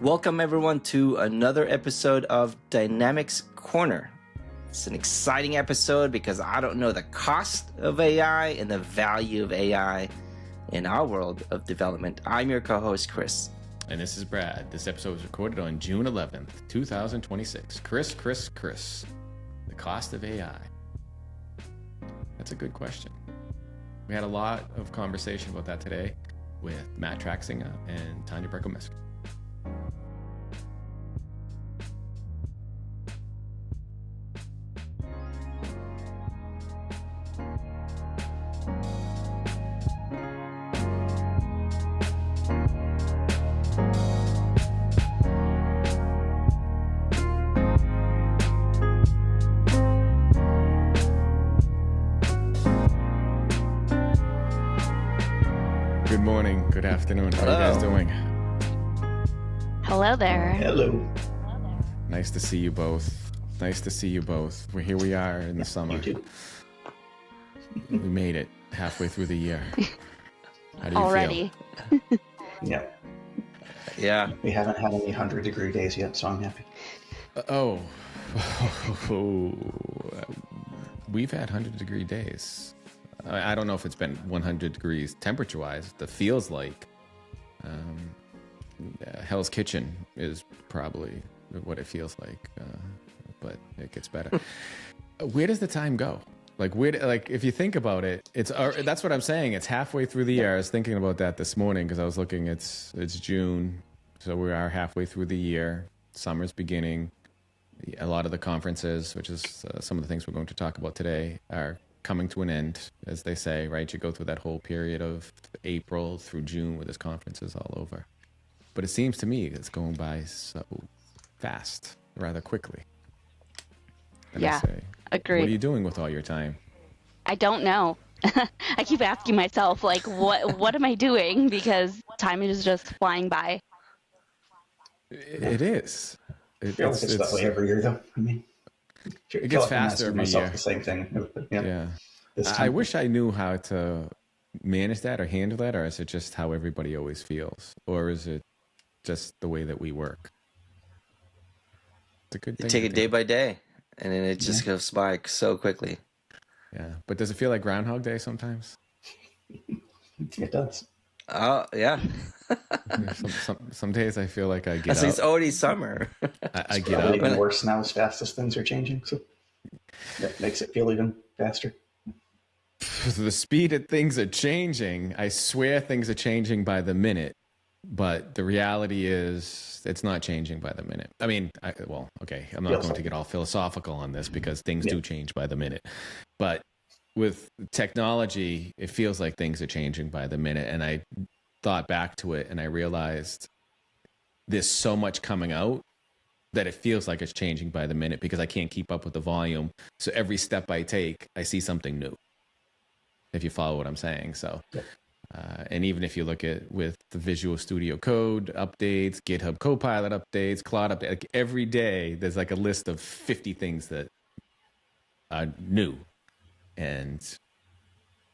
Welcome everyone to another episode of Dynamics Corner. It's an exciting episode because I don't know the cost of AI and the value of AI in our world of development. I'm your co-host, Kris. And this is Brad. This episode was recorded on June 11th, 2026. Kris, the cost of AI. That's a good question. We had a lot of conversation about that today with Matt Traxinger and Tonya Bricco-Meske. Good morning, good afternoon. How are you guys doing? Hello there. Hello. Nice to see you both. Here we are in the summer. You too. We made it halfway through the year. How do you Already. Yeah. Yeah. We haven't had any 100-degree days yet, so I'm happy. feel? We've had 100-degree days. I don't know if it's been 100 degrees temperature-wise. It feels like Hell's Kitchen is probably what it feels like, but it gets better. Where does the time go? If you think about it, that's what I'm saying. It's halfway through the year. I was thinking about that this morning because I was looking. It's June, so we are halfway through the year. Summer's beginning. A lot of the conferences, which is some of the things we're going to talk about today, are coming to an end, as they say, right? You go through that whole period of April through June where there's conferences all over. But it seems to me it's going by so fast, rather quickly. And Yeah, agree. What are you doing with all your time? I don't know. I keep asking myself, what am I doing? Because time is just flying by. It is. I feel like it's that way every year, though. I mean, it gets faster every year. The same thing. Yeah. I wish I knew how to manage that or handle that, or is it just how everybody always feels? Or is it just the way that we work? It's a good thing. You take it day by day, and then it just goes by so quickly. Yeah. But does it feel like Groundhog Day sometimes? It does. Oh, yeah. Some days I feel like I get up. It's already summer. I It's get probably up. even worse now as fast as things are changing, so that makes it feel even faster. The speed at things are changing. I swear things are changing by the minute, but the reality is it's not changing by the minute. I mean, I'm not going to get all philosophical on this because things do change by the minute, but with technology, it feels like things are changing by the minute. And I thought back to it and I realized there's so much coming out that it feels like it's changing by the minute because I can't keep up with the volume. So every step I take, I see something new, if you follow what I'm saying. So, and even if you look at with the Visual Studio Code updates, GitHub Copilot updates, Cloud updates, like every day there's like a list of 50 things that are new. And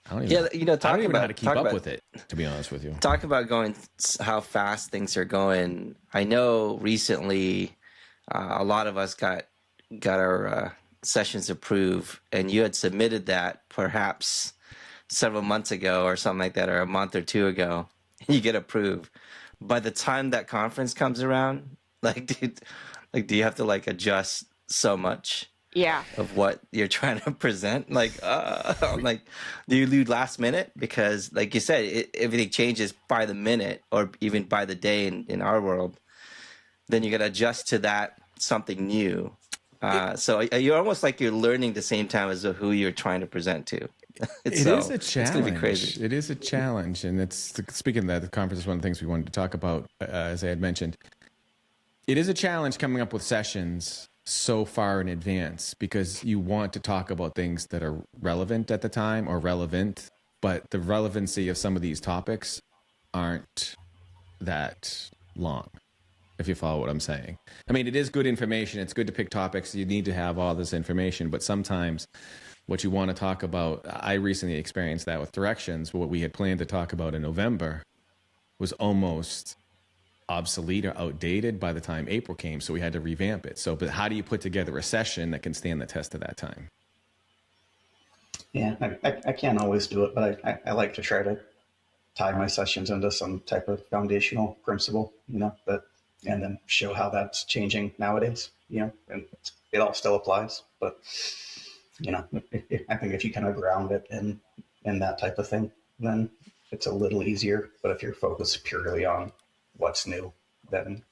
I don't even, I don't even know how to keep up with it, to be honest with you. Talk about how fast things are going. I know recently a lot of us got our sessions approved, and you had submitted that perhaps several months ago or something like that, or a month or two ago, and you get approved. By the time that conference comes around, do you have to adjust so much? Yeah. Of what you're trying to present, do you lose last minute? Because, like you said, everything changes by the minute or even by the day in our world. Then you got to adjust to that something new. So you're almost like you're learning the same time as who you're trying to present to. It is a challenge. It's going to be crazy. It is a challenge, and it's speaking of that, the conference is one of the things we wanted to talk about, as I had mentioned. It is a challenge coming up with sessions so far in advance because you want to talk about things that are relevant at the time or relevant, but the relevancy of some of these topics aren't that long, if you follow what I'm saying. I mean, it is good information. It's good to pick topics. You need to have all this information, but sometimes what you want to talk about, I recently experienced that with directions. What we had planned to talk about in November was almost obsolete or outdated by the time April came. So we had to revamp it. So, but how do you put together a session that can stand the test of that time? Yeah, I can't always do it, but I like to try to tie my sessions into some type of foundational principle, and then show how that's changing nowadays, and it all still applies. But, I think if you kind of ground it in that type of thing, then it's a little easier. But if you're focused purely on what's new, then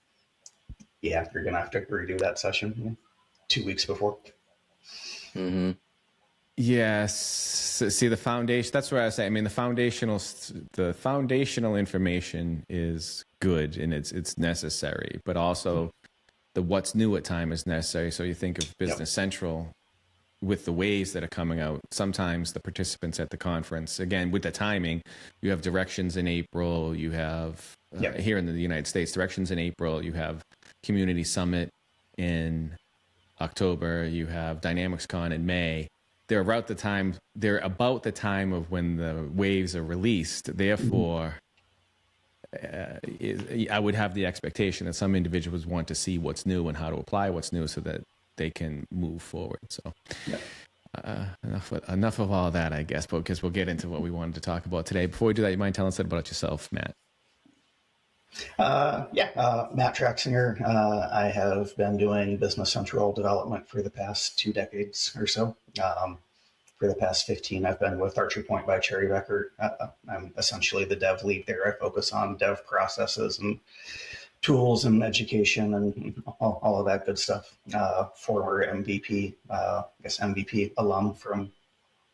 yeah, you're going to have to redo that session 2 weeks before. Mm-hmm. Yes. See, the foundation, that's what I was saying. I mean, the foundational information is good and it's necessary, but also the what's new at time is necessary. So you think of Business Central with the waves that are coming out. Sometimes the participants at the conference, again, with the timing, you have directions in April, you have here in the United States, directions in April, you have Community Summit in October, you have Dynamics Con in May. They're about the time of when the waves are released. Therefore, I would have the expectation that some individuals want to see what's new and how to apply what's new so that they can move forward. So enough of all that, I guess, because we'll get into what we wanted to talk about today. Before we do that, you mind telling us a bit about yourself, Matt? Matt Traxinger. I have been doing Business Central development for the past 2 decades or so. For the past 15, I've been with Archery Point by Cherry Becker. I'm essentially the dev lead there. I focus on dev processes and tools and education and all of that good stuff. Former MVP, MVP alum from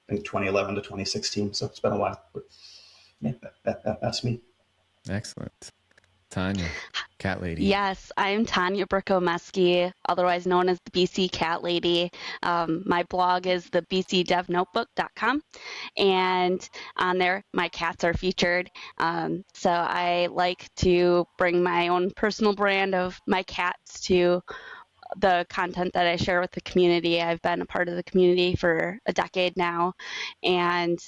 I think 2011 to 2016. So it's been a while. But yeah, that's me. Excellent. Tanya, Cat Lady. Yes, I'm Tonya Bricco-Meske, otherwise known as the BC Cat Lady. My blog is the bcdevnotebook.com, and on there, my cats are featured. So I like to bring my own personal brand of my cats to the content that I share with the community. I've been a part of the community for a decade now, and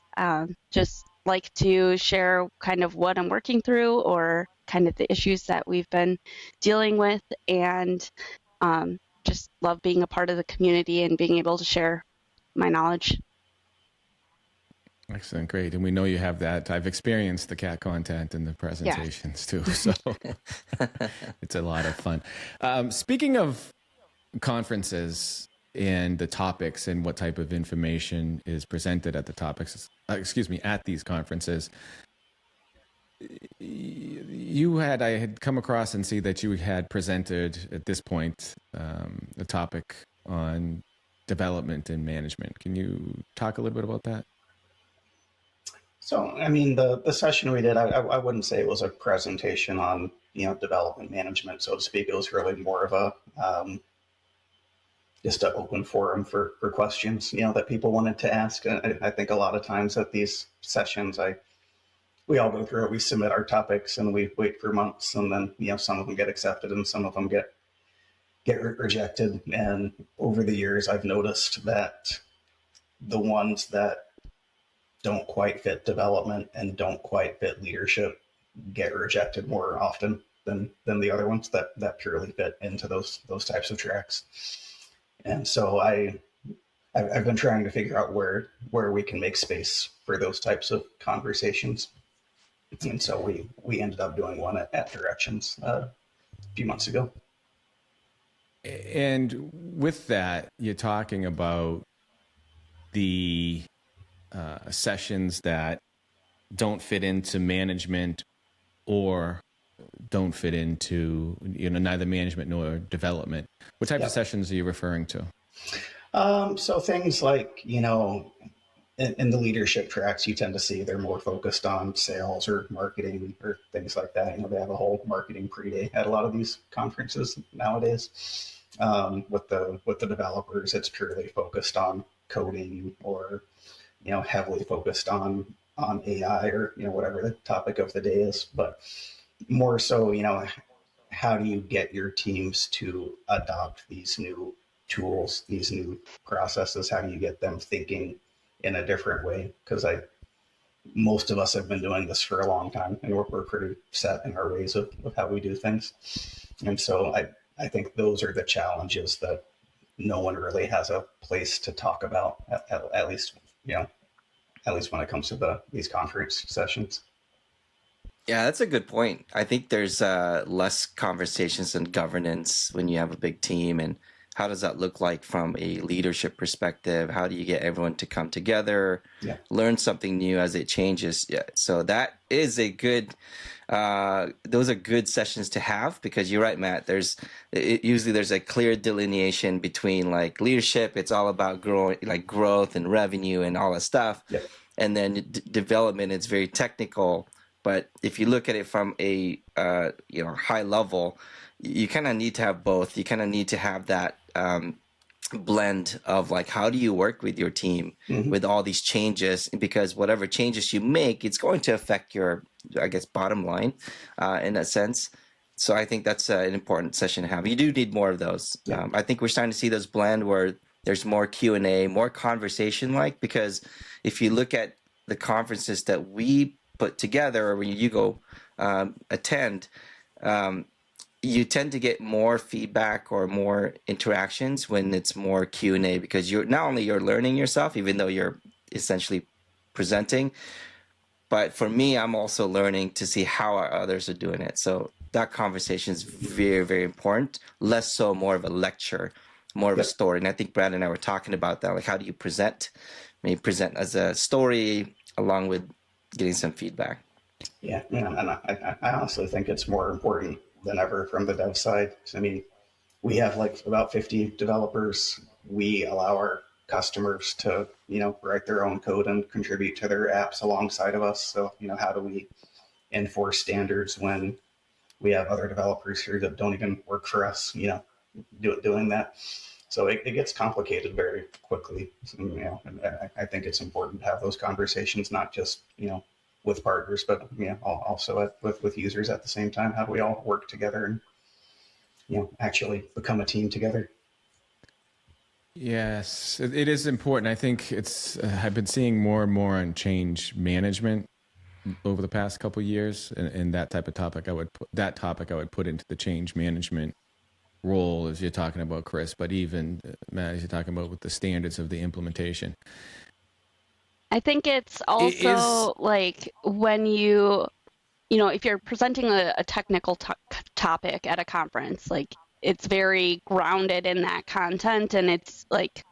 just like to share kind of what I'm working through or kind of the issues that we've been dealing with, and just love being a part of the community and being able to share my knowledge. Excellent, great. And we know you have that. I've experienced the cat content and the presentations too, so it's a lot of fun. Speaking of conferences and the topics and what type of information is presented at the topics, at these conferences, I had come across and see that you had presented at this point a topic on development and management. Can you talk a little bit about that? So, I mean, the session we did, I wouldn't say it was a presentation on, development management, so to speak. It was really more of a just an open forum for questions, that people wanted to ask. I think a lot of times at these sessions, we all go through it. We submit our topics and we wait for months, and then some of them get accepted and some of them get rejected. And over the years, I've noticed that the ones that don't quite fit development and don't quite fit leadership get rejected more often than the other ones that purely fit into those types of tracks. And so I've been trying to figure out where we can make space for those types of conversations. And so we ended up doing one at Directions a few months ago. And with that, you're talking about the sessions that don't fit into management or don't fit into neither management nor development. What types of sessions are you referring to? So things like, in the leadership tracks, you tend to see they're more focused on sales or marketing or things like that. They have a whole marketing pre-day at a lot of these conferences nowadays. With the developers, it's purely focused on coding or, heavily focused on AI or, whatever the topic of the day is. But more so, how do you get your teams to adopt these new tools, these new processes? How do you get them thinking in a different way? Because most of us have been doing this for a long time, and we're pretty set in our ways of how we do things. And so I think those are the challenges that no one really has a place to talk about, at least, at least when it comes to these conference sessions. Yeah, that's a good point. I think there's less conversations and governance when you have a big team. And how does that look like from a leadership perspective? How do you get everyone to come together, learn something new as it changes? Yeah, so that is a good. Those are good sessions to have, because you're right, Matt. Usually there's a clear delineation between like leadership. It's all about growth and revenue and all that stuff. Yeah. And then development, it's very technical. But if you look at it from a high level, you kind of need to have both. You kind of need to have that blend of like, how do you work with your team with all these changes? Because whatever changes you make, it's going to affect your, I guess, bottom line in a sense. So I think that's an important session to have. You do need more of those. Yeah. I think we're starting to see those blend where there's more Q&A, more conversation, because if you look at the conferences that we put together, or when you go attend, you tend to get more feedback or more interactions when it's more Q&A, because you're not only you're learning yourself, even though you're essentially presenting, but for me, I'm also learning to see how others are doing it. So that conversation is very, very important. Less so more of a lecture, more of a story. And I think Brad and I were talking about that. Like, how do you present? Maybe present as a story along with getting some feedback. Yeah, and I honestly think it's more important than ever from the dev side. I mean, we have like about 50 developers. We allow our customers to, write their own code and contribute to their apps alongside of us. So, how do we enforce standards when we have other developers here that don't even work for us, doing that? So it gets complicated very quickly. And I think it's important to have those conversations, not just, with partners, but also with users at the same time. How do we all work together and actually become a team together? Yes, it is important. I think I've been seeing more and more on change management over the past couple of years, and that type of topic I would put into the change management role, as you're talking about, Kris, but even Matt, as you're talking about with the standards of the implementation. I think it's also like when if you're presenting a technical topic at a conference, like it's very grounded in that content, and it's like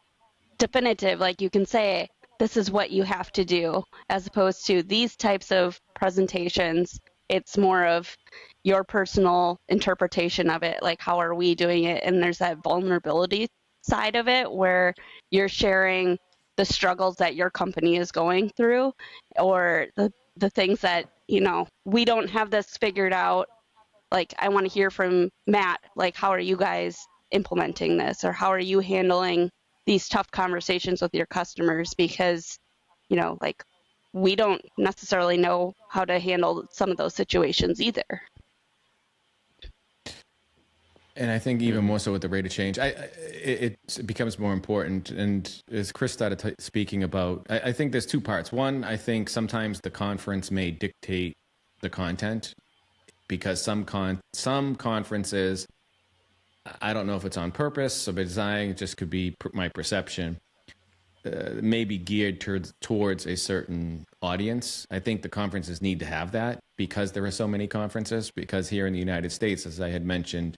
definitive. Like you can say, this is what you have to do, as opposed to these types of presentations. It's more of your personal interpretation of it. Like, how are we doing it? And there's that vulnerability side of it where you're sharing the struggles that your company is going through, or the things that, we don't have this figured out. Like, I want to hear from Matt, like, how are you guys implementing this? Or how are you handling these tough conversations with your customers? Because, like, we don't necessarily know how to handle some of those situations either. And I think even more so with the rate of change, it becomes more important. And as Kris started speaking about, I think there's two parts. One, I think sometimes the conference may dictate the content, because some conferences, I don't know if it's on purpose or by design, it just could be my perception, may be geared towards a certain audience. I think the conferences need to have that, because there are so many conferences. Because here in the United States, as I had mentioned,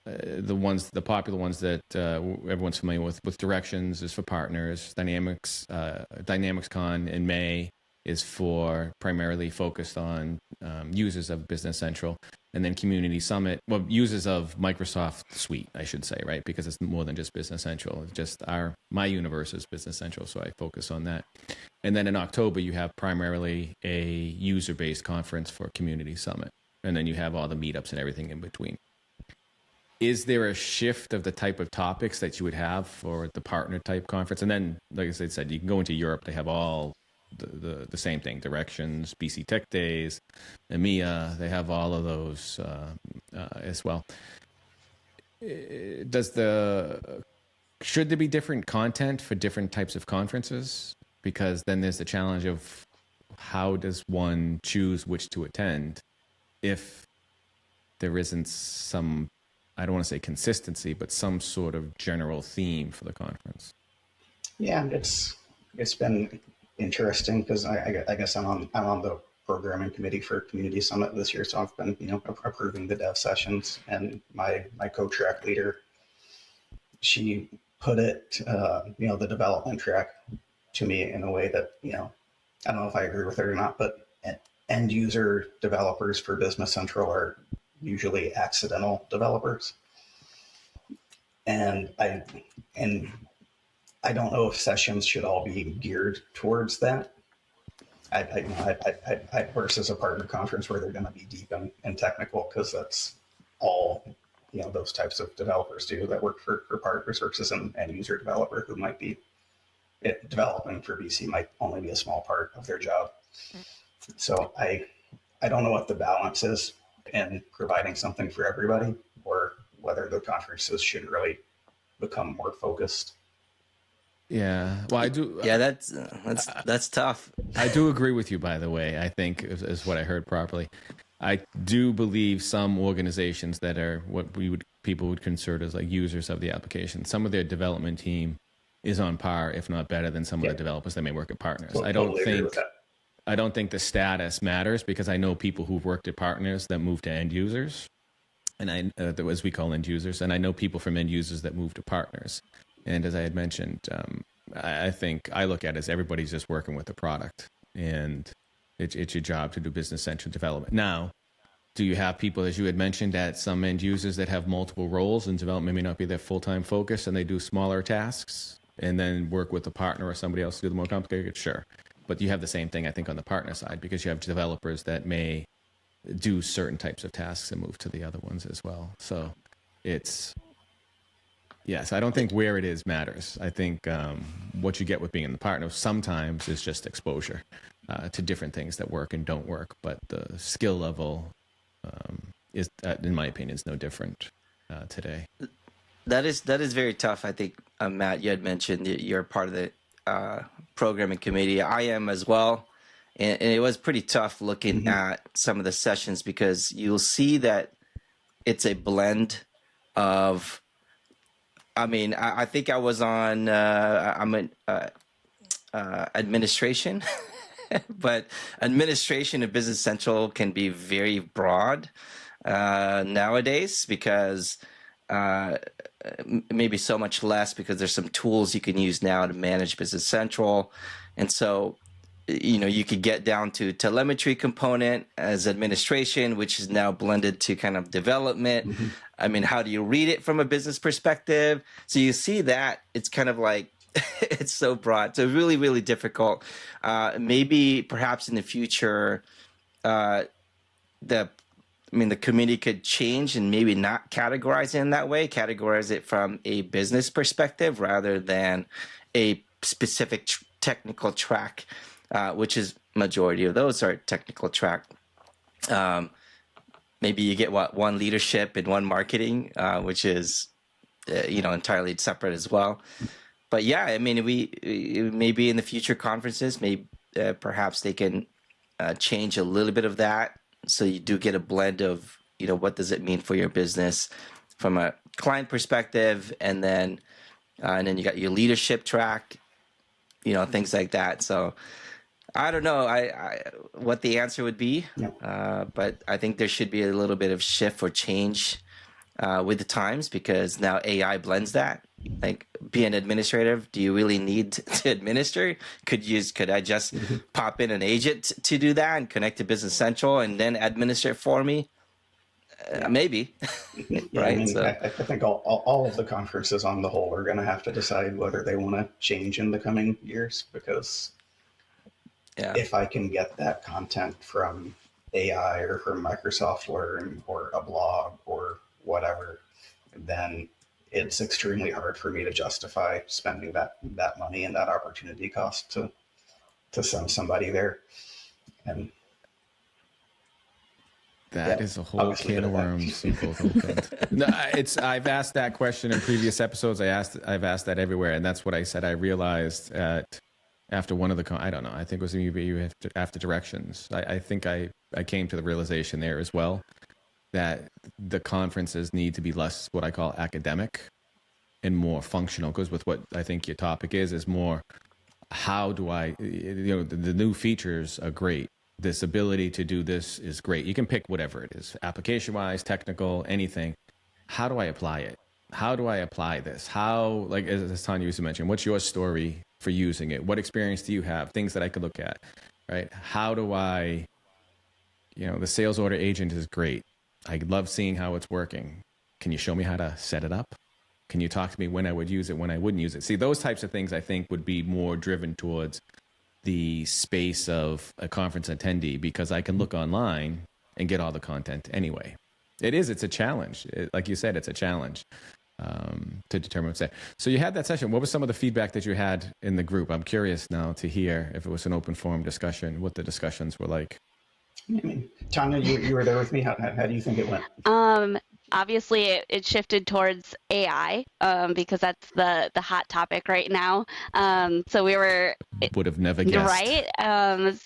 the popular ones that everyone's familiar with Directions is for partners. DynamicsCon in May is for primarily focused on users of Business Central, and then Community Summit, users of Microsoft Suite, I should say, right? Because it's more than just Business Central. It's just my universe is Business Central, so I focus on that. And then in October, you have primarily a user-based conference for Community Summit, and then you have all the meetups and everything in between. Is there a shift of the type of topics that you would have for the partner type conference? And then, like I said, you can go into Europe. They have all the same thing: Directions, BC Tech Days, EMEA. They have all of those as well. Should there be different content for different types of conferences? Because then there's the challenge of how does one choose which to attend if there isn't some, I don't want to say consistency, but some sort of general theme for the conference? Yeah, it's been interesting because I guess I'm on the programming committee for Community Summit this year, so I've been approving the dev sessions, and my co-track leader, she put it the development track to me in a way that I don't know if I agree with it or not, but end user developers for Business Central are usually accidental developers, and I don't know if sessions should all be geared towards that. I versus a partner conference where they're going to be deep and technical, because that's all those types of developers do that work for partners, versus an end user developer who might be developing for BC might only be a small part of their job. So I don't know what the balance is in providing something for everybody, or whether the conferences should really become more focused. Yeah, well, I do. Yeah, that's tough. I do agree with you, by the way. I think is what I heard properly. I do believe some organizations that are what people would consider as like users of the application, some of their development team is on par, if not better, than some of the developers that may work at partners. Well, I don't think the status matters, because I know people who've worked at partners that move to end users, and as we call end users, and I know people from end users that move to partners. And as I had mentioned, I think I look at it as everybody's just working with the product, and it's your job to do Business Central development. Now, do you have people, as you had mentioned, at some end users that have multiple roles, and development may not be their full-time focus, and they do smaller tasks and then work with a partner or somebody else to do the more complicated? Sure. But you have the same thing, I think, on the partner side, because you have developers that may do certain types of tasks and move to the other ones as well. So it's... Yes, I don't think where it is matters. I think what you get with being in the partner sometimes is just exposure to different things that work and don't work. But the skill level is, in my opinion, is no different today. That is very tough. I think, Matt, you had mentioned that you're part of the programming committee. I am as well. And it was pretty tough looking at some of the sessions, because you'll see that it's a blend of... I think I was on, I'm in administration, but administration of Business Central can be very broad nowadays, because maybe so much less, because there's some tools you can use now to manage Business Central. And so, you could get down to telemetry component as administration, which is now blended to kind of development. How do you read it from a business perspective? So you see that it's kind of like, it's so broad. So really, really difficult. Maybe perhaps in the future, the committee could change and maybe not categorize it in that way, categorize it from a business perspective rather than a specific technical track, which is majority of those are technical track. Maybe you get one leadership and one marketing, which is, entirely separate as well. But yeah, we maybe in the future conferences, perhaps they can change a little bit of that, so you do get a blend of, what does it mean for your business from a client perspective, and then you got your leadership track, things like that. So I don't know what the answer would be, but I think there should be a little bit of shift or change with the times, because now AI blends that. Like, be an administrative, do you really need to administer? Could I just pop in an agent to do that and connect to Business Central and then administer it for me? Maybe. Right? I think all of the conferences on the whole are going to have to decide whether they want to change in the coming years, because if I can get that content from AI or from Microsoft Learn or a blog or whatever, then it's extremely hard for me to justify spending that money and that opportunity cost to send somebody there. And that is a whole can of worms. No, I've asked that question in previous episodes. I've asked that everywhere, and that's what I said. I realized at after one of the, I don't know, I think it was maybe after directions. I think I came to the realization there as well that the conferences need to be less what I call academic and more functional, because with what I think your topic is more, how do I, the new features are great. This ability to do this is great. You can pick whatever it is, application-wise, technical, anything. How do I apply it? How do I apply this? How, like as Tanya used to mention, what's your story for using it? What experience do you have? Things that I could look at, right? How do I, the sales order agent is great. I love seeing how it's working. Can you show me how to set it up? Can you talk to me when I would use it, when I wouldn't use it? See, those types of things I think would be more driven towards the space of a conference attendee, because I can look online and get all the content anyway. It's a challenge. Like you said, it's a challenge to determine what's there. So you had that session. What was some of the feedback that you had in the group? I'm curious now to hear, if it was an open forum discussion, what the discussions were like. I mean, Tanya, you were there with me. How do you think it went? Obviously, it shifted towards AI because that's the hot topic right now. So we were would have never guessed, right.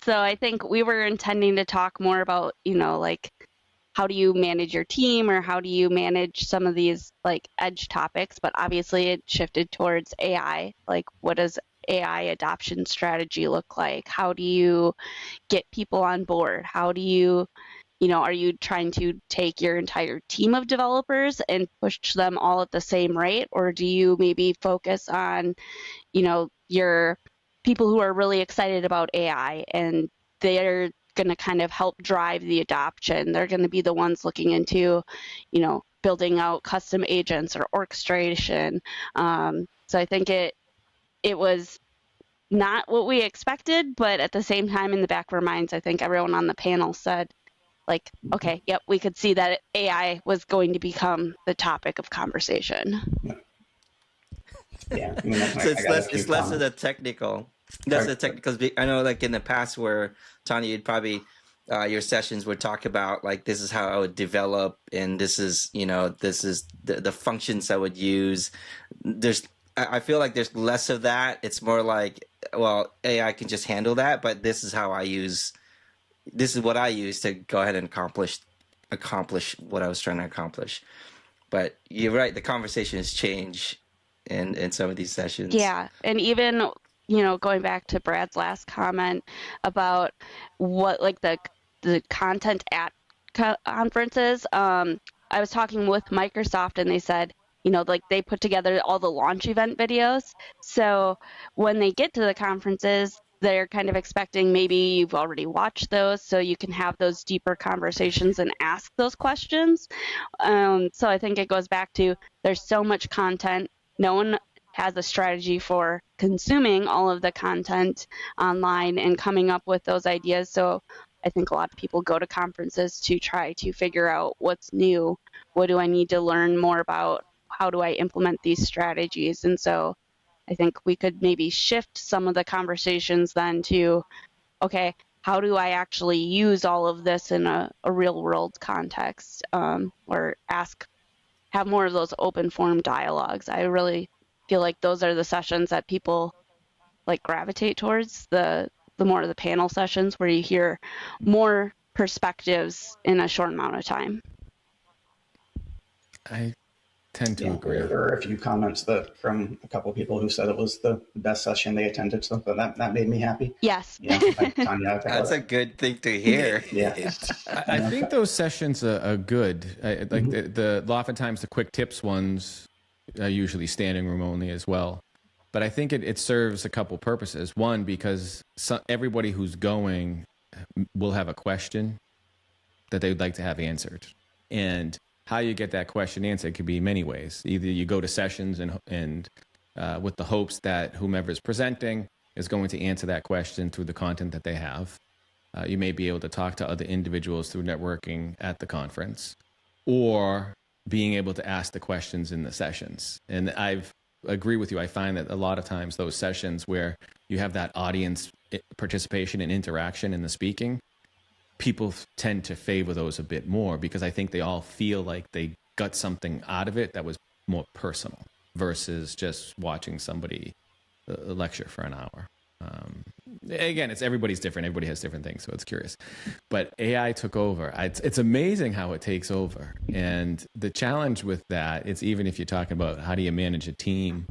So I think we were intending to talk more about like how do you manage your team, or how do you manage some of these like edge topics. But obviously, it shifted towards AI. Like, what does AI adoption strategy look like? How do you get people on board? How do you are you trying to take your entire team of developers and push them all at the same rate? Or do you maybe focus on, your people who are really excited about AI, and they're going to kind of help drive the adoption? They're going to be the ones looking into, building out custom agents or orchestration. So I think it was not what we expected, but at the same time, in the back of our minds, I think everyone on the panel said, like, okay, yep, we could see that AI was going to become the topic of conversation. Yeah, I mean, So it's less of the technical. That's the technical. I know, like in the past, where Tanya, you'd probably your sessions would talk about like, this is how I would develop, and this is the functions I would use. I feel like there's less of that. It's more like, well, AI can just handle that, but this is how I use. This is what I use to go ahead and accomplish what I was trying to accomplish. But you're right, the conversations change in some of these sessions. Yeah, and even going back to Brad's last comment about what like the content at conferences. I was talking with Microsoft, and they said, like they put together all the launch event videos. So when they get to the conferences, they're kind of expecting maybe you've already watched those, so you can have those deeper conversations and ask those questions. So I think it goes back to, there's so much content. No one has a strategy for consuming all of the content online and coming up with those ideas. So I think a lot of people go to conferences to try to figure out what's new. What do I need to learn more about? How do I implement these strategies? And so I think we could maybe shift some of the conversations then to, okay, how do I actually use all of this in a real world context, or have more of those open forum dialogues. I really feel like those are the sessions that people like gravitate towards, the more of the panel sessions where you hear more perspectives in a short amount of time. I tend to agree. There are a few comments from a couple of people who said it was the best session they attended, so that made me happy. Yes. Yeah, Tanya, that's a good thing to hear. Yeah. I think those sessions are good. Like the oftentimes the quick tips ones are usually standing room only as well. But I think it serves a couple purposes. One, because everybody who's going will have a question that they would like to have answered. And how you get that question answered could be many ways. Either you go to sessions and with the hopes that whomever is presenting is going to answer that question through the content that they have. You may be able to talk to other individuals through networking at the conference, or being able to ask the questions in the sessions. And I've agree with you. I find that a lot of times those sessions where you have that audience participation and interaction in the speaking, people tend to favor those a bit more, because I think they all feel like they got something out of it that was more personal versus just watching somebody lecture for an hour. Again, it's everybody's different. Everybody has different things, so it's curious. But AI took over. It's amazing how it takes over. And the challenge with that, it's even if you're talking about how do you manage a team,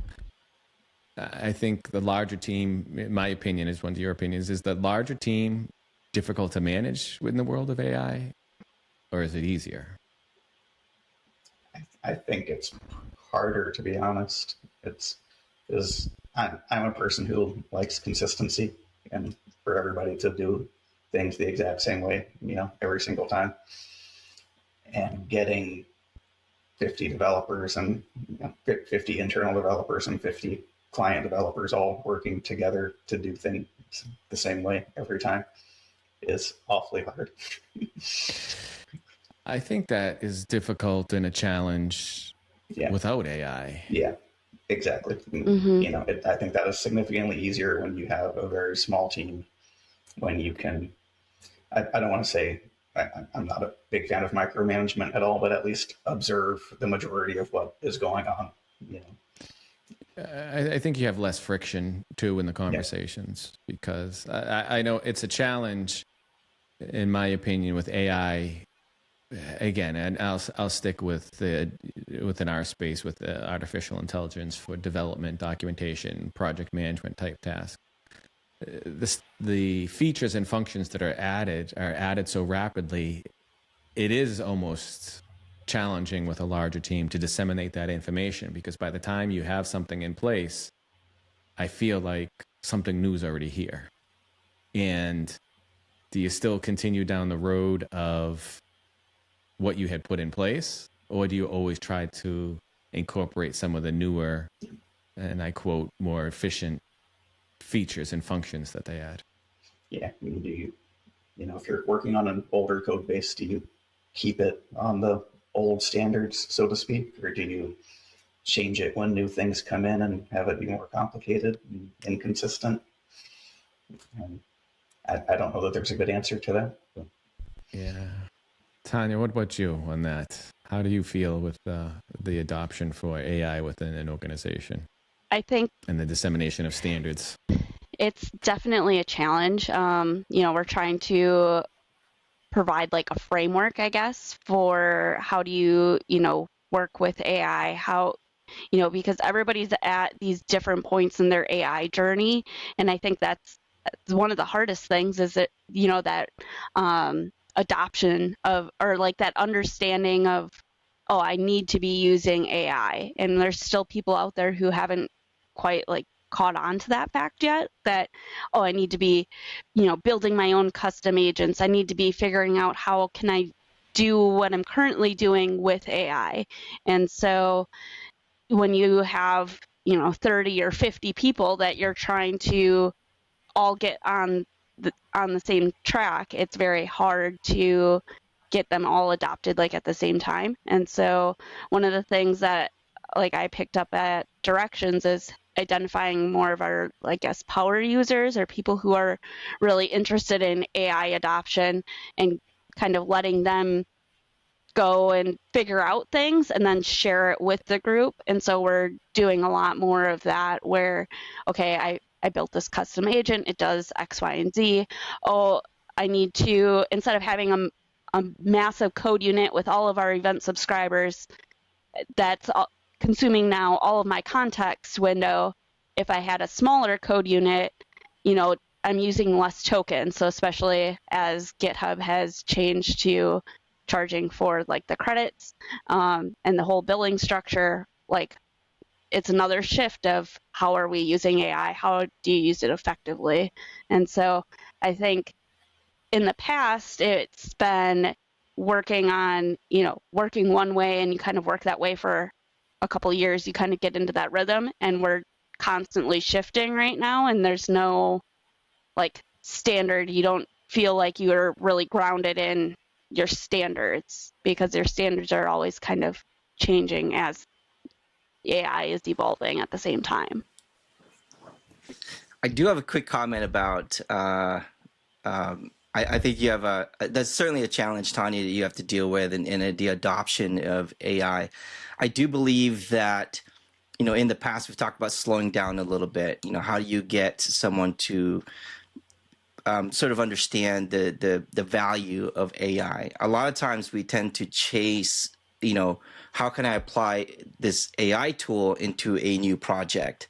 I think the larger team, in my opinion, is one of your opinions, is the larger team difficult to manage in the world of AI, or is it easier? I think it's harder, to be honest. It's because I'm a person who likes consistency and for everybody to do things the exact same way, every single time. And getting 50 developers and 50 internal developers and 50 client developers all working together to do things the same way every time is awfully hard. I think that is difficult and a challenge without AI. Yeah, exactly. Mm-hmm. I think that is significantly easier when you have a very small team, when you can, I don't want to say, I'm not a big fan of micromanagement at all, but at least observe the majority of what is going on. I think you have less friction too in the conversations because I know it's a challenge, in my opinion, with AI. Again, and I'll stick with within our space with the artificial intelligence for development, documentation, project management type tasks. The features and functions that are added so rapidly, it is almost challenging with a larger team to disseminate that information, because by the time you have something in place, I feel like something new is already here. And do you still continue down the road of what you had put in place, or do you always try to incorporate some of the newer, and I quote, more efficient features and functions that they add? Yeah, if you're working on an older code base, do you keep it on the old standards, so to speak, or do you change it when new things come in and have it be more complicated and inconsistent? And I don't know that there's a good answer to that. But. Yeah. Tanya, what about you on that? How do you feel with the adoption for AI within an organization? I think and the dissemination of standards. It's definitely a challenge. We're trying to provide like a framework, I guess, for how do you, work with AI, how, because everybody's at these different points in their AI journey. And I think that's one of the hardest things is that, that adoption of, or like that understanding of, oh, I need to be using AI. And there's still people out there who haven't quite like caught on to that fact yet, that, oh, I need to be, building my own custom agents. I need to be figuring out how can I do what I'm currently doing with AI. And so when you have, 30 or 50 people that you're trying to all get on the same track, it's very hard to get them all adopted like at the same time. And so one of the things that like I picked up at Directions is identifying more of our, I guess, power users or people who are really interested in AI adoption and kind of letting them go and figure out things and then share it with the group. And so we're doing a lot more of that where, okay, I built this custom agent, it does X, Y, and Z. Oh, I need to, instead of having a massive code unit with all of our event subscribers that's consuming now all of my context window, if I had a smaller code unit, I'm using less tokens. So especially as GitHub has changed to charging for like the credits and the whole billing structure, like it's another shift of how are we using AI? How do you use it effectively? And so I think in the past, it's been working on, working one way and you kind of work that way for a couple of years, you kind of get into that rhythm, and we're constantly shifting right now. And there's no like standard. You don't feel like you're really grounded in your standards because your standards are always kind of changing as AI is evolving at the same time. I do have a quick comment about, I think you have that's certainly a challenge, Tanya, that you have to deal with in the adoption of AI. I do believe that in the past we've talked about slowing down a little bit. How do you get someone to sort of understand the value of AI? A lot of times we tend to chase, how can I apply this AI tool into a new project?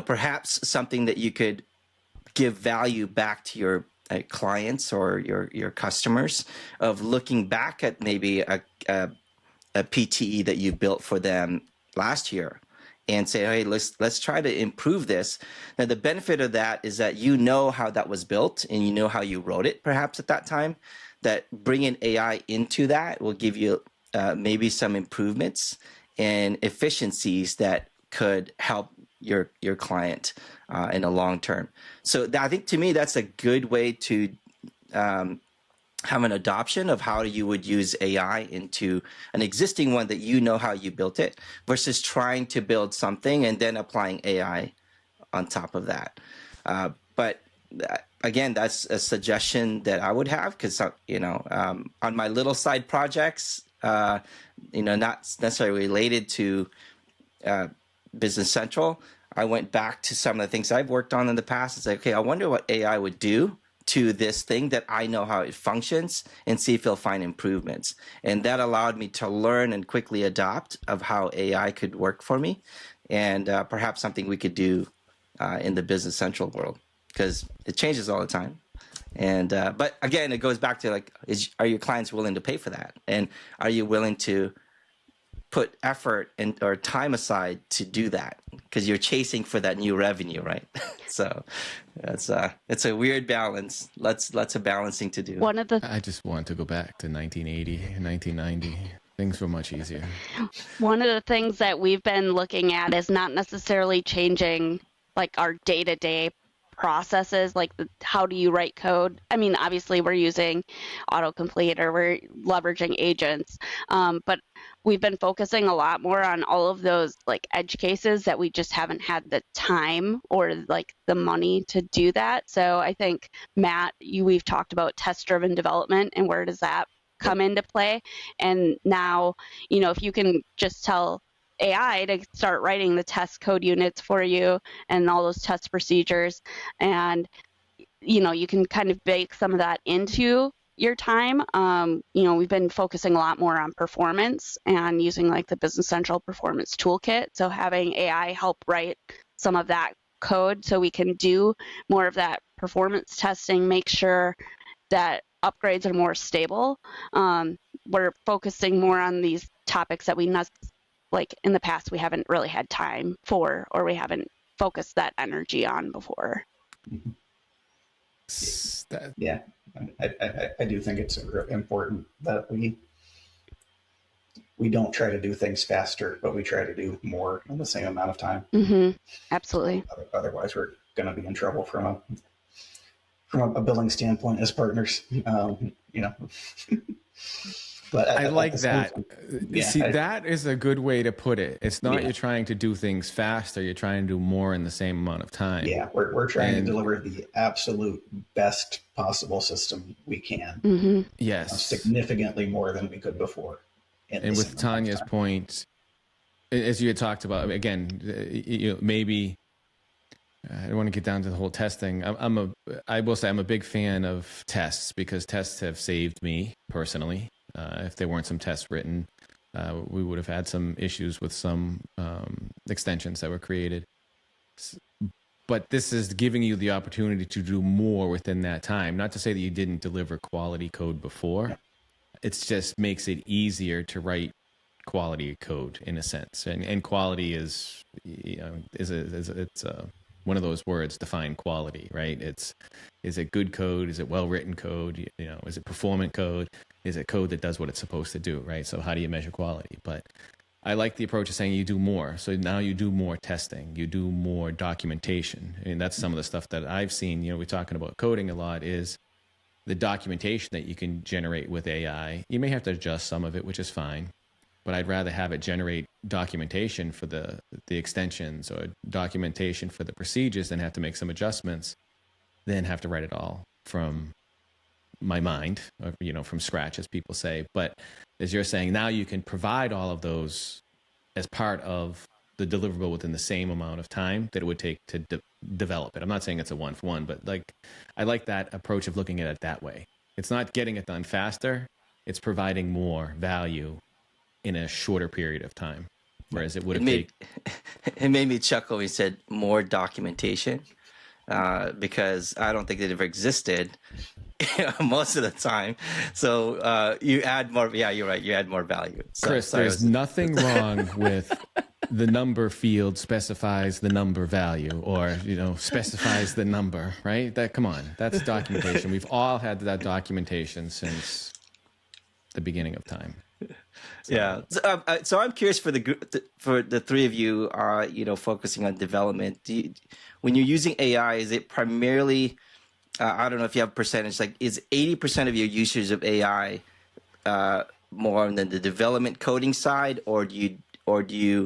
Perhaps something that you could give value back to your clients or your customers, of looking back at maybe a PTE that you built for them last year and say, hey, let's try to improve this. Now, the benefit of that is that how that was built and how you wrote it perhaps at that time, that bringing AI into that will give you maybe some improvements and efficiencies that could help your client in the long term. So I think, to me, that's a good way to have an adoption of how you would use AI into an existing one that how you built it, versus trying to build something and then applying AI on top of that. But again, that's a suggestion that I would have, because on my little side projects, not necessarily related to Business Central, I went back to some of the things I've worked on in the past and said, okay, I wonder what AI would do to this thing that I know how it functions, and see if it'll find improvements. And that allowed me to learn and quickly adopt of how AI could work for me, and perhaps something we could do in the Business Central world, because it changes all the time. And but again, it goes back to are your clients willing to pay for that? And are you willing to put effort or time aside to do that? Because you're chasing for that new revenue, right? So it's a weird balance. Lots of balancing to do. I just want to go back to 1980, 1990. Things were much easier. One of the things that we've been looking at is not necessarily changing our day-to-day processes, how do you write code? I mean, obviously we're using autocomplete or we're leveraging agents, but we've been focusing a lot more on all of those edge cases that we just haven't had the time or the money to do that. So I think, Matt, we've talked about test-driven development and where does that come into play. And now, if you can just tell AI to start writing the test code units for you and all those test procedures, and you can kind of bake some of that into your time. We've been focusing a lot more on performance and using the Business Central Performance Toolkit. So having AI help write some of that code so we can do more of that performance testing, make sure that upgrades are more stable. We're focusing more on these topics that in the past we haven't really had time for, or we haven't focused that energy on before. Yeah, I do think it's important that we don't try to do things faster, but we try to do more in the same amount of time. Mm-hmm. Absolutely. Otherwise, we're going to be in trouble from a billing standpoint as partners. But I like that. That is a good way to put it. It's not you're trying to do things faster. You're trying to do more in the same amount of time. Yeah, we're trying to deliver the absolute best possible system we can. Mm-hmm. Yes. Significantly more than we could before. And with Tanya's point, as you had talked about, again, maybe I don't want to get down to the whole testing. I will say I'm a big fan of tests, because tests have saved me personally. If there weren't some tests written, we would have had some issues with some extensions that were created. But this is giving you the opportunity to do more within that time. Not to say that you didn't deliver quality code before. It just makes it easier to write quality code in a sense. And quality is one of those words, define quality, right? Is it good code? Is it well-written code? Is it performant code? Is it code that does what it's supposed to do, right? So how do you measure quality? But I like the approach of saying you do more. So now you do more testing, you do more documentation. And that's some of the stuff that I've seen, we're talking about coding a lot, is the documentation that you can generate with AI. You may have to adjust some of it, which is fine, but I'd rather have it generate documentation for the extensions or documentation for the procedures than have to make some adjustments, than have to write it all from my mind, or, from scratch, as people say. But as you're saying, now you can provide all of those as part of the deliverable within the same amount of time that it would take to develop it. I'm not saying it's a 1-for-1, but like I like that approach of looking at it that way. It's not getting it done faster, it's providing more value in a shorter period of time, whereas it would have taken. It made me chuckle when he said more documentation, because I don't think it ever existed most of the time. So you add more. Yeah, you're right. You add more value. So, Kris, there's nothing wrong with the number field specifies the number value, or specifies the number, right? Come on, that's documentation. We've all had that documentation since the beginning of time. So. Yeah. So I'm curious for the three of you, focusing on development. When you're using AI, is it primarily, I don't know if you have a percentage, like is 80% of your users of AI more on the development coding side, or do you also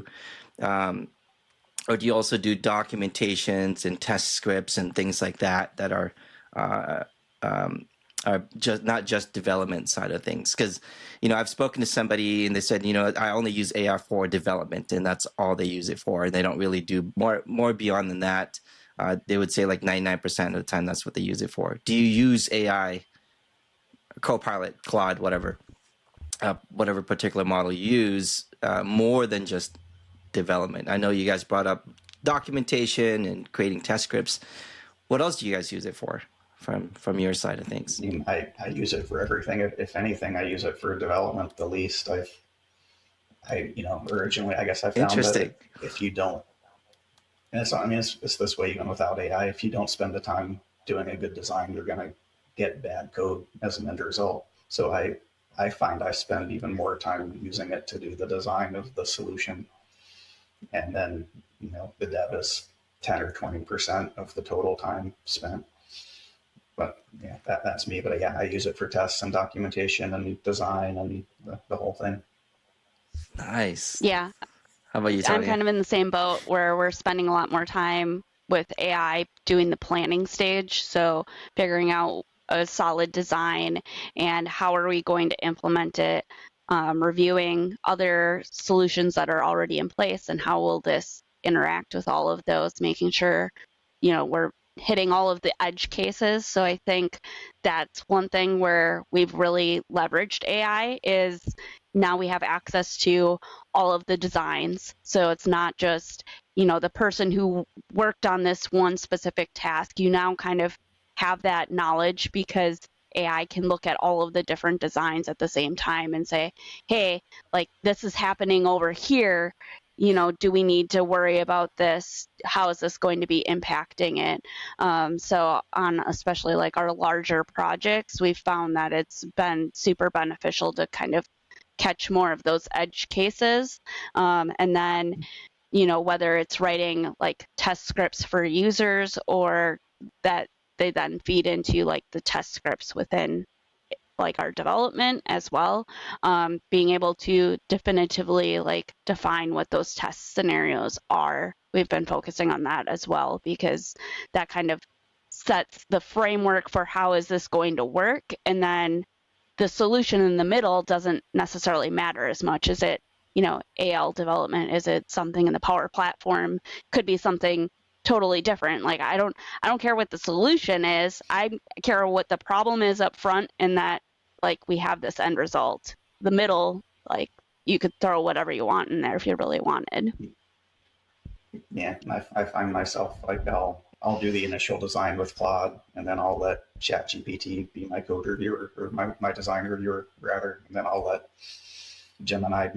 do documentations and test scripts and things like that are just not just development side of things? Because I've spoken to somebody and they said, I only use AI for development, and that's all they use it for, and they don't really do more beyond than that. They would say like 99% of the time that's what they use it for. Do you use AI, Copilot, Claude, whatever particular model you use, more than just development? I know you guys brought up documentation and creating test scripts. What else do you guys use it for from your side of things? I use it for everything. If anything, I use it for development the least. Originally, I guess I found that if you don't, and it's this way even without AI, if you don't spend the time doing a good design, you're going to get bad code as an end result. So I find I spend even more time using it to do the design of the solution. And then, the dev is 10 or 20% of the total time spent. But yeah, that's me. But yeah, I use it for tests and documentation and design and the whole thing. Nice. Yeah. How about you, Tanya? I'm kind of in the same boat where we're spending a lot more time with AI doing the planning stage. So figuring out a solid design and how are we going to implement it, reviewing other solutions that are already in place and how will this interact with all of those, making sure, we're hitting all of the edge cases. So I think that's one thing where we've really leveraged AI is now we have access to all of the designs. So it's not just, the person who worked on this one specific task. You now kind of have that knowledge because AI can look at all of the different designs at the same time and say, hey, like this is happening over here. Do we need to worry about this? How is this going to be impacting it? So on especially like our larger projects, we've found that it's been super beneficial to kind of catch more of those edge cases. And then, whether it's writing like test scripts for users or that they then feed into like the test scripts within like our development as well, being able to definitively like define what those test scenarios are. We've been focusing on that as well because that kind of sets the framework for how is this going to work, and then the solution in the middle doesn't necessarily matter as much. Is it AL development? Is it something in the Power Platform? Could be something totally different. Like I don't care what the solution is. I care what the problem is up front, and that like we have this end result. The middle, like you could throw whatever you want in there if you really wanted. Yeah, I find myself like I'll do the initial design with Claude, and then I'll let ChatGPT be my code reviewer or my design reviewer rather, and then I'll let Gemini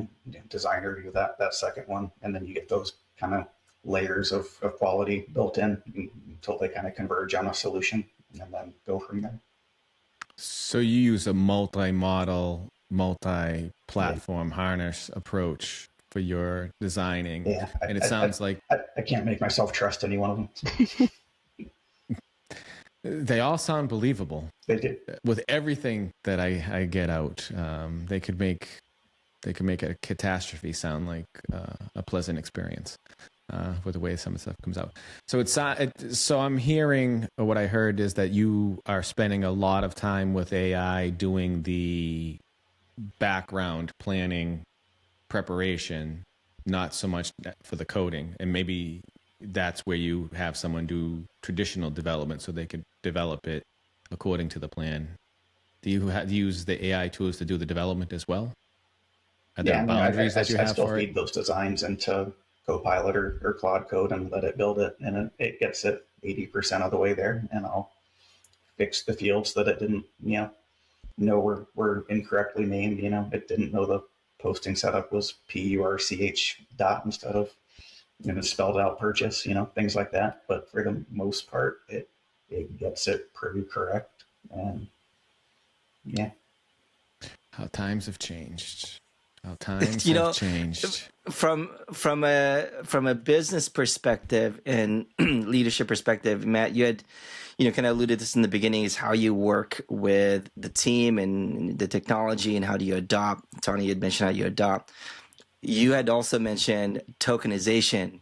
design review that second one, and then you get those kind of layers of quality built in until they kind of converge on a solution, and then go from there. So you use a multi-model, multi-platform harness approach for your designing. Yeah, and it sounds like I can't make myself trust any one of them. They all sound believable. They do. With everything that I get out, they could make a catastrophe sound like a pleasant experience. With the way some of the stuff comes out. So I'm hearing, or what I heard is that you are spending a lot of time with AI doing the background planning preparation, not so much for the coding, and maybe that's where you have someone do traditional development so they could develop it according to the plan. Do you use the AI tools to do the development as well? Are there boundaries that you have still for feed it? those designs into Copilot or Claude Code and let it build it, and it gets it 80% of the way there, and I'll fix the fields that it didn't, know were incorrectly named. It didn't know the posting setup was PURCH dot instead of spelled out purchase, things like that. But for the most part, it gets it pretty correct. And yeah. How times have changed. How times You know, have changed. From a business perspective and leadership perspective, Matt, you had kind of alluded this in the beginning, is how you work with the team and the technology and how do you adopt. Tony had mentioned how you adopt. You had also mentioned tokenization,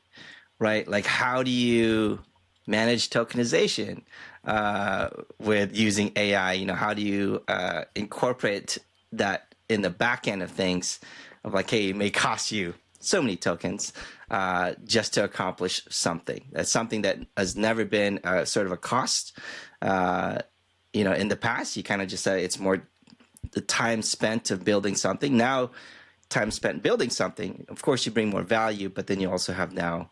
right? Like, how do you manage tokenization with using AI? How do you incorporate that in the back end of things, of like, hey, it may cost you so many tokens just to accomplish something. That's something that has never been sort of a cost. In the past, you kind of just say it's more the time spent of building something. Now, time spent building something, of course, you bring more value, but then you also have now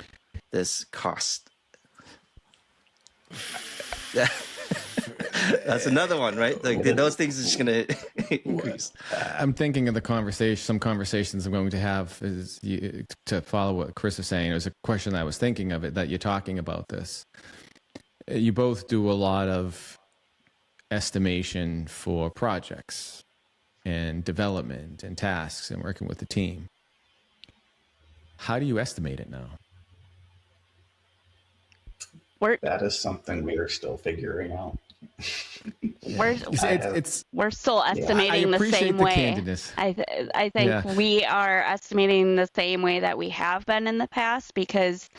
this cost. That's another one, right? Like, those things are just going to increase. I'm thinking of some conversations I'm going to have to follow what Kris is saying. It was a question I was thinking of that you're talking about this. You both do a lot of estimation for projects and development and tasks and working with the team. How do you estimate it now? That is something we are still figuring out. We're still estimating the same way. I think we are estimating the same way that we have been in the past, because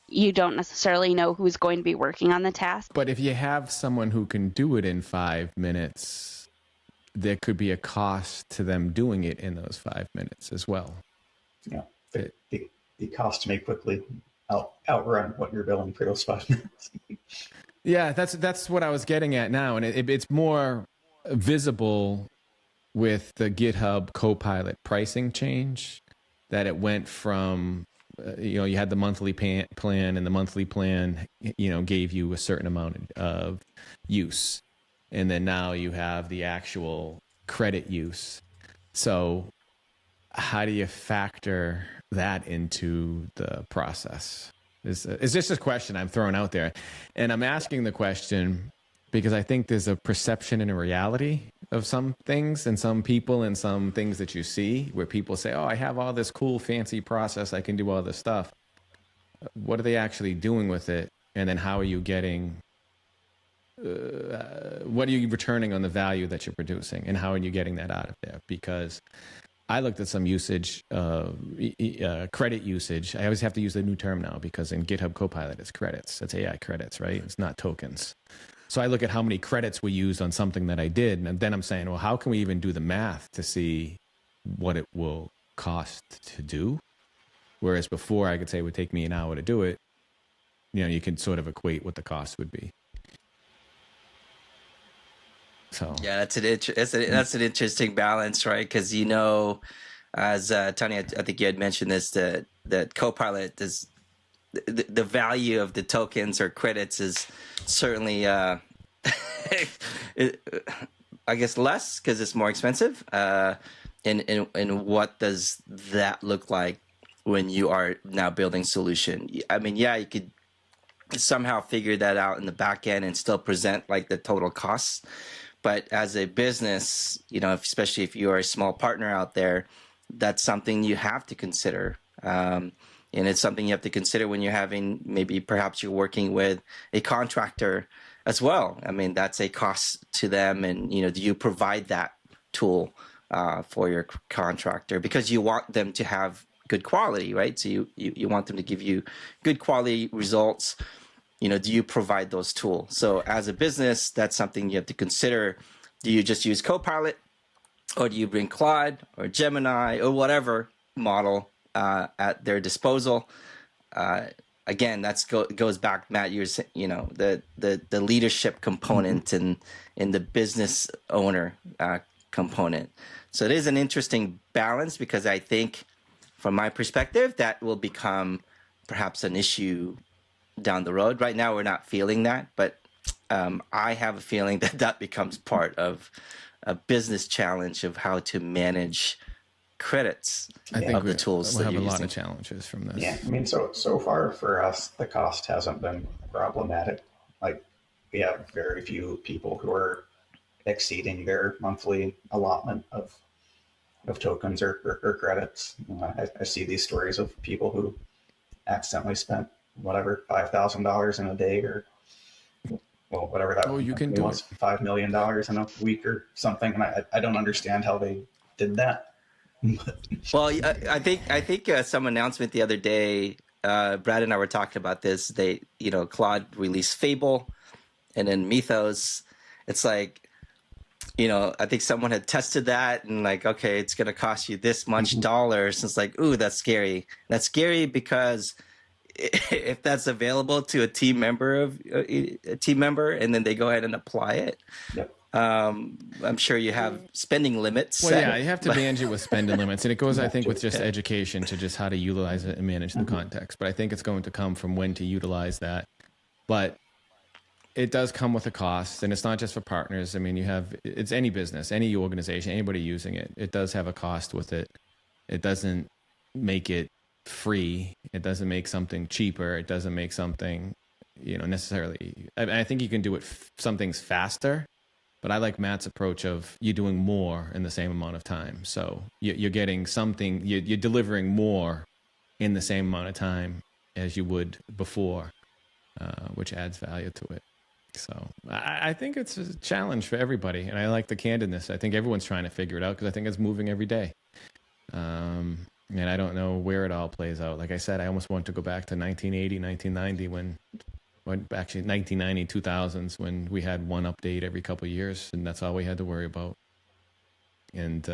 you don't necessarily know who's going to be working on the task. But if you have someone who can do it in 5 minutes, there could be a cost to them doing it in those 5 minutes as well. Yeah, the cost may quickly outrun what you're billing for those 5 minutes. Yeah, that's what I was getting at now, and it's more visible with the GitHub Copilot pricing change, that it went from you had the monthly plan, and the monthly plan gave you a certain amount of use, and then now you have the actual credit use. So how do you factor that into the process? It's just a question I'm throwing out there. And I'm asking the question because I think there's a perception and a reality of some things and some people and some things that you see where people say, oh, I have all this cool, fancy process. I can do all this stuff. What are they actually doing with it? And then how are you getting, what are you returning on the value that you're producing? And how are you getting that out of there? Because I looked at some usage, credit usage. I always have to use the new term now because in GitHub Copilot, it's credits. It's AI credits, right? It's not tokens. So I look at how many credits we used on something that I did. And then I'm saying, well, how can we even do the math to see what it will cost to do? Whereas before I could say it would take me an hour to do it. You can sort of equate what the cost would be. So yeah, that's an interesting balance, right? Because as Tanya, I think you had mentioned this, that Copilot is the value of the tokens or credits is certainly, I guess, less because it's more expensive. And what does that look like when you are now building solution? I mean, yeah, you could somehow figure that out in the back end and still present like the total costs. But as a business, especially if you are a small partner out there, that's something you have to consider. And it's something you have to consider when you're perhaps you're working with a contractor as well. I mean, that's a cost to them. And, do you provide that tool for your contractor? Because you want them to have good quality, right? So you want them to give you good quality results. Do you provide those tools? So as a business, that's something you have to consider. Do you just use Copilot, or do you bring Claude or Gemini or whatever model at their disposal. Again, goes back, Matt. The leadership component and the business owner component. So it is an interesting balance, because I think, from my perspective, that will become perhaps an issue down the road. Right now, we're not feeling that, but I have a feeling that becomes part of a business challenge of how to manage credits of the tools. We'll have a lot of challenges from this. Yeah, I mean, so far for us, the cost hasn't been problematic. Like, we have very few people who are exceeding their monthly allotment of tokens or credits. I see these stories of people who accidentally spent whatever $5,000 in a day, or whatever that. Oh, you can do it. $5 million in a week or something, and I don't understand how they did that. Well, I think some announcement the other day, Brad and I were talking about this. Claude released Fable, and then Mythos. It's like, I think someone had tested that, and like, okay, it's going to cost you this much dollars. And it's like, ooh, that's scary. That's scary because if that's available to a team member, and then they go ahead and apply it. Yep. I'm sure you have spending limits. Well, yeah, you have to manage it with spending limits. And it goes, I think, with just education to just how to utilize it and manage the context. But I think it's going to come from when to utilize that. But it does come with a cost, and it's not just for partners. I mean, it's any business, any organization, anybody using it. It does have a cost with it. It doesn't make it free. It doesn't make something cheaper. It doesn't make something, necessarily. I think you can do some things faster. But I like Matt's approach of you doing more in the same amount of time. So you're getting something, you're delivering more in the same amount of time as you would before, which adds value to it. So I think it's a challenge for everybody. And I like the candidness. I think everyone's trying to figure it out, because I think it's moving every day. And I don't know where it all plays out. Like I said, I almost want to go back to 1980, 1990 actually 1990, 2000s, when we had one update every couple of years, and that's all we had to worry about. And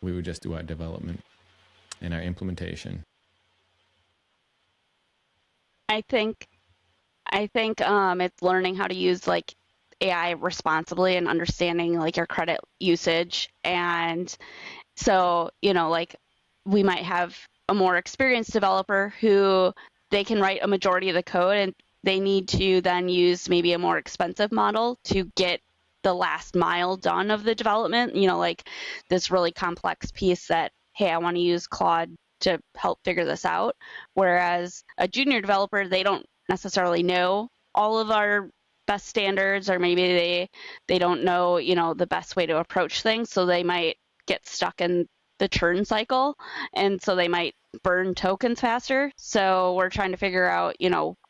we would just do our development and our implementation. I think it's learning how to use like AI responsibly and understanding like your credit usage. And so, like we might have a more experienced developer who they can write a majority of the code, and they need to then use maybe a more expensive model to get the last mile done of the development, like this really complex piece that, hey, I want to use Claude to help figure this out. Whereas a junior developer, they don't necessarily know all of our best standards, or maybe they don't know, the best way to approach things. So they might get stuck in the churn cycle, and so they might burn tokens faster. So we're trying to figure out,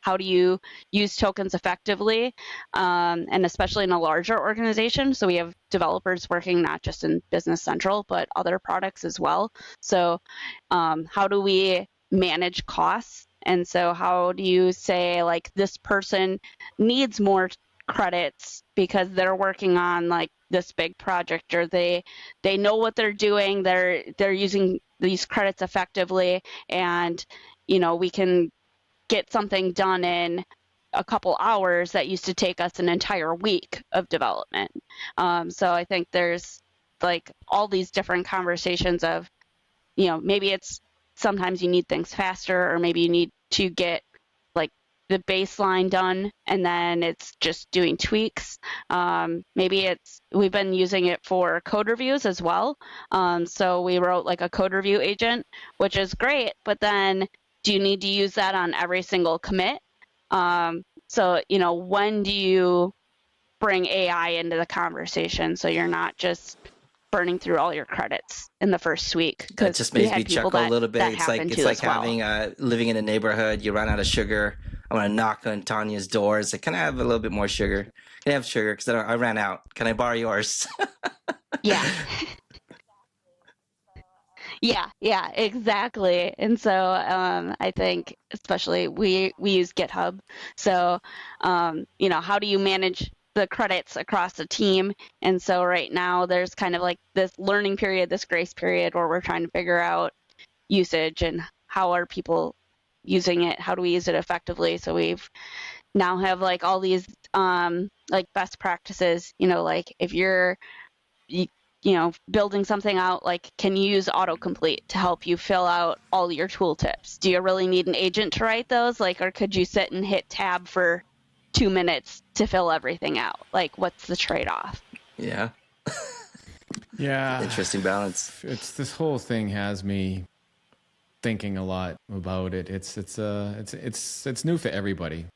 how do you use tokens effectively, and especially in a larger organization. So we have developers working not just in Business Central, but other products as well. So how do we manage costs? And so how do you say, like, this person needs more credits because they're working on like this big project, or they know what they're doing, they're using these credits effectively, and we can get something done in a couple hours that used to take us an entire week of development. So I think there's like all these different conversations of, maybe it's sometimes you need things faster, or maybe you need to get like the baseline done and then it's just doing tweaks. Maybe we've been using it for code reviews as well. So we wrote like a code review agent, which is great, but then do you need to use that on every single commit? So, when do you bring AI into the conversation so you're not just burning through all your credits in the first week? That just makes me chuckle a little bit. It's like having living in a neighborhood, you run out of sugar. I want to knock on Tanya's door. It's like, can I have a little bit more sugar? Can I have sugar? Because I ran out. Can I borrow yours? Yeah. Yeah, exactly. And so I think especially we use GitHub. So, how do you manage the credits across the team? And so right now there's kind of like this learning period, this grace period where we're trying to figure out, usage and how are people using it? How do we use it effectively? So we've now have like all these like best practices, like if you're building something out, like can you use autocomplete to help you fill out all your tooltips? Do you really need an agent to write those? Like, or could you sit and hit tab for 2 minutes to fill everything out? Like, what's the trade-off? Yeah. Yeah. Interesting balance. It's this whole thing has me thinking a lot about it. It's new for everybody,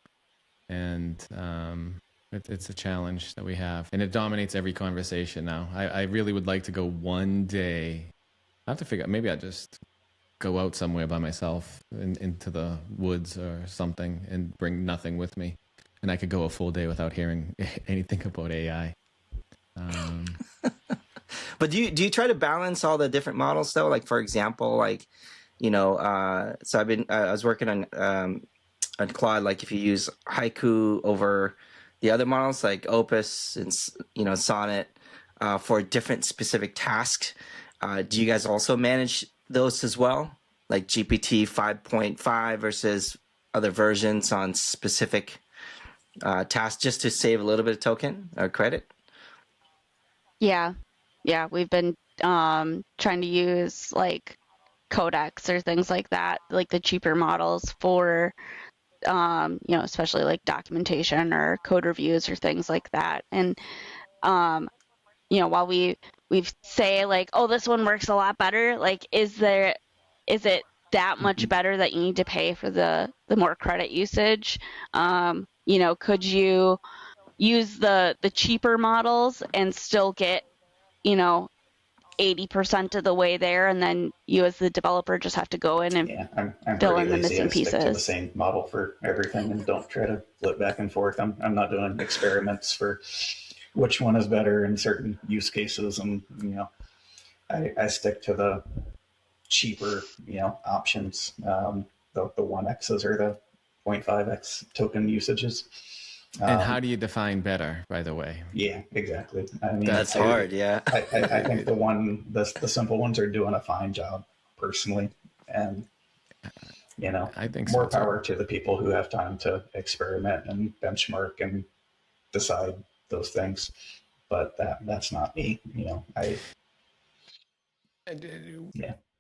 and it's a challenge that we have, and it dominates every conversation now. I really would like to go one day. I have to figure out, maybe I just go out somewhere by myself into the woods or something and bring nothing with me, and I could go a full day without hearing anything about AI. But do you try to balance all the different models though? Like for example, like so I was working on Claude. Like if you use Haiku over the other models like Opus and Sonnet for different specific tasks, do you guys also manage those as well? Like GPT 5.5 versus other versions on specific tasks, just to save a little bit of token or credit? Yeah, we've been trying to use like Codex or things like that, like the cheaper models for especially like documentation or code reviews or things like that. And while we say like, oh, this one works a lot better, like is it that much better that you need to pay for the more credit usage? Could you use the cheaper models and still get 80% of the way there, and then you as the developer just have to go in and I'm fill pretty in the lazy. missing I stick to the pieces. same model for everything and don't try to flip back and forth. I'm not doing experiments for which one is better in certain use cases, and I stick to the cheaper options. The 1x's or the 0.5x token usages. And how do you define better, by the way? Yeah, exactly. I mean, That's hard. Yeah. I think the simple ones are doing a fine job personally, and I think more so, power to the people who have time to experiment and benchmark and decide those things. But that's not me.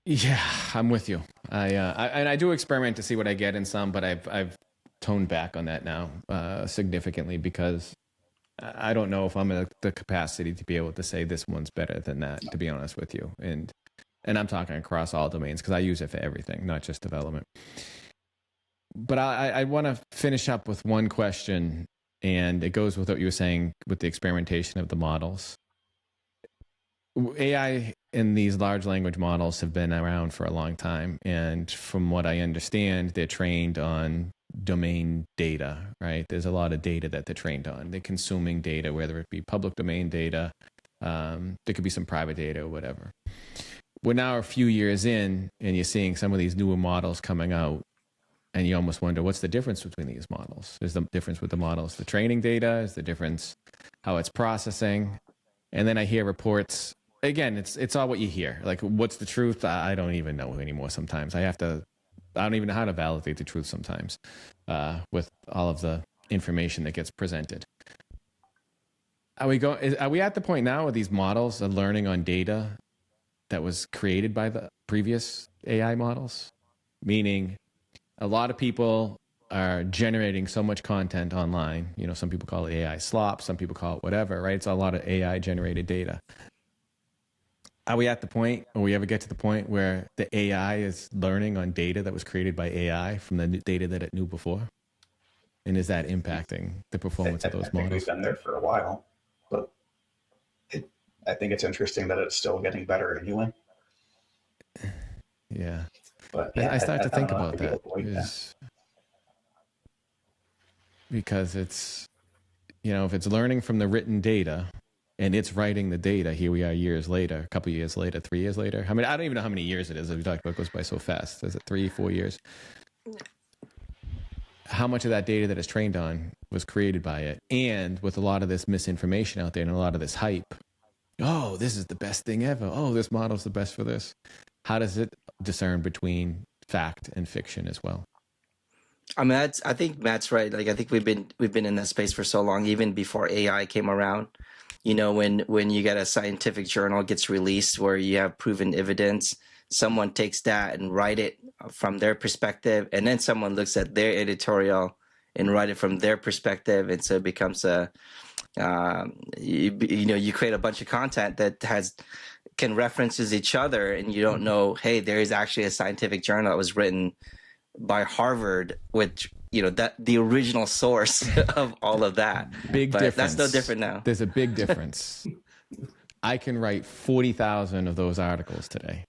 Yeah, I'm with you. I do experiment to see what I get in some, but I've toned back on that now significantly, because I don't know if I'm in the capacity to be able to say this one's better than that, to be honest with you. And I'm talking across all domains, because I use it for everything, not just development. But I want to finish up with one question, and it goes with what you were saying with the experimentation of the models. AI and these large language models have been around for a long time. And from what I understand, they're trained on domain data, right? There's a lot of data that they're trained on. They're consuming data, whether it be public domain data, there could be some private data or whatever. We're now a few years in, and you're seeing some of these newer models coming out, and you almost wonder, what's the difference between these models? Is the difference with the models the training data? Is the difference how it's processing? And then I hear reports. Again, it's all what you hear. Like, what's the truth? I don't even know anymore sometimes. I don't even know how to validate the truth sometimes with all of the information that gets presented. Are we at the point now where these models are learning on data that was created by the previous AI models? Meaning a lot of people are generating so much content online. Some people call it AI slop, some people call it whatever, right? It's a lot of AI generated data. Are we at the point, or we ever get to the point where the AI is learning on data that was created by AI from the data that it knew before? And is that impacting the performance of those I think models? we've been there for a while, but I think it's interesting that it's still getting better anyway. Yeah. But I start to think about that. Because it's, if it's learning from the written data, and it's writing the data, here we are years later, a couple years later, 3 years later. I mean, I don't even know how many years it is. As we talked about, it goes by so fast. Is it 3-4 years? How much of that data that it's trained on was created by it? And with a lot of this misinformation out there and a lot of this hype, oh, this is the best thing ever. Oh, this model's the best for this. how does it discern between fact and fiction as well? I mean, I think Matt's right. Like, I think we've been in that space for so long, even before AI came around. You know, when you get a scientific journal gets released where you have proven evidence, someone takes that and write it from their perspective, and then someone looks at their editorial and write it from their perspective, and so it becomes you create a bunch of content that can references each other, and you don't know, hey, there is actually a scientific journal that was written by Harvard, which that the original source of all of that. Big difference. That's no different now. There's a big difference. I can write 40,000 of those articles today.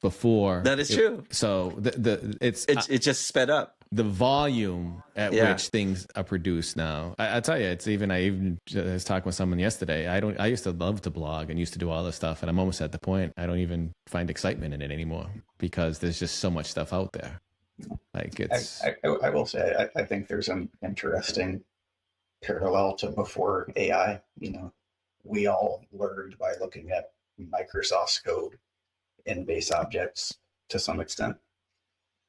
Before that is true. So it's just sped up. The volume at which things are produced now. I tell you, I even was talking with someone yesterday. I used to love to blog and used to do all this stuff, and I'm almost at the point I don't even find excitement in it anymore because there's just so much stuff out there. Like it's. I will say I think there's an interesting parallel to before AI. We all learned by looking at Microsoft's code in base objects to some extent.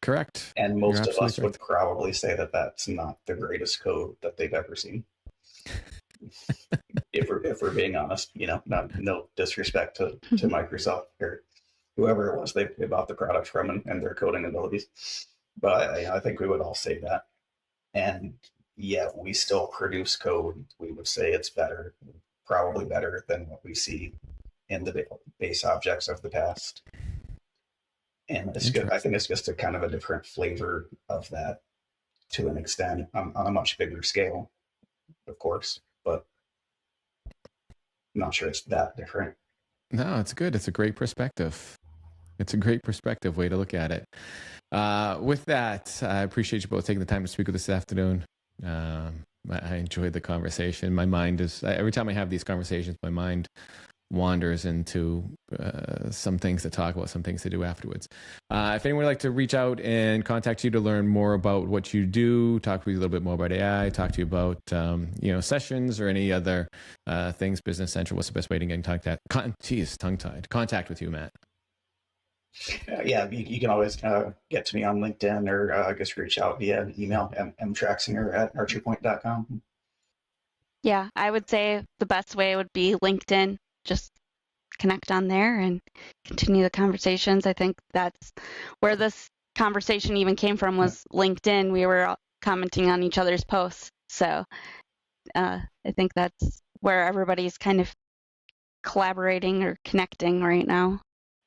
Correct. And most of us would probably say that that's not the greatest code that they've ever seen. if we're being honest, no disrespect to Microsoft or whoever it was they bought the product from and their coding abilities. But I think we would all say that. And yet we still produce code. We would say it's better, probably better than what we see in the base objects of the past. And it's good. I think it's just a kind of a different flavor of that to an extent on a much bigger scale, of course, but I'm not sure it's that different. No, it's good. It's a great perspective. It's a great perspective way to look at it. With that, I appreciate you both taking the time to speak with us this afternoon. I enjoyed the conversation. My mind is, every time I have these conversations, my mind wanders into some things to talk about, some things to do afterwards. If anyone would like to reach out and contact you to learn more about what you do, talk to you a little bit more about AI, talk to you about sessions or any other things, Business Central, what's the best way to get in contact? Tongue-tied. Contact with you, Matt. You can always get to me on LinkedIn or just reach out via email, mtraxinger@archerpoint.com. Yeah, I would say the best way would be LinkedIn. Just connect on there and continue the conversations. I think that's where this conversation even came from, was LinkedIn. We were commenting on each other's posts. So I think that's where everybody's kind of collaborating or connecting right now.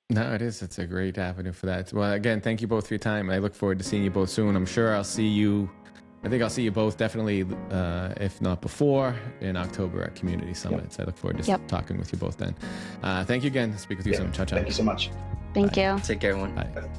No, it is. It's a great avenue for that. Well, again, thank you both for your time. I look forward to seeing you both soon. I'm sure I think I'll see you both definitely, if not before, in October at Community Summits. I look forward to talking with you both then. Thank you again. Speak with you soon. Ciao, ciao. Thank you so much. Thank you. Take care, everyone. Bye.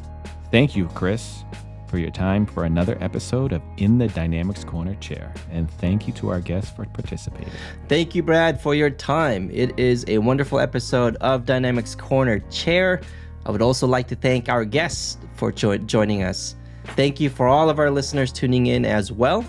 Thank you, Kris, for your time for another episode of In the Dynamics Corner Chair. And thank you to our guests for participating. Thank you, Brad, for your time. It is a wonderful episode of Dynamics Corner Chair. I would also like to thank our guests for joining us. Thank you for all of our listeners tuning in as well.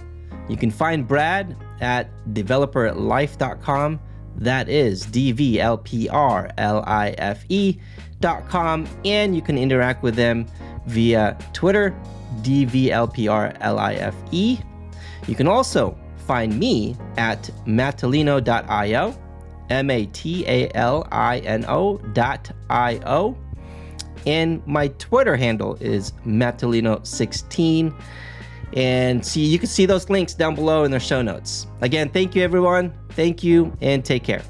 You can find Brad at developerlife.com. That is DVLPRLIFE.com. And you can interact with them via Twitter, DVLPRLIFE. You can also find me at matalino.io, MATALINO.io. And my Twitter handle is Matalino16. And you can see those links down below in the show notes. Again, thank you, everyone. Thank you, and take care.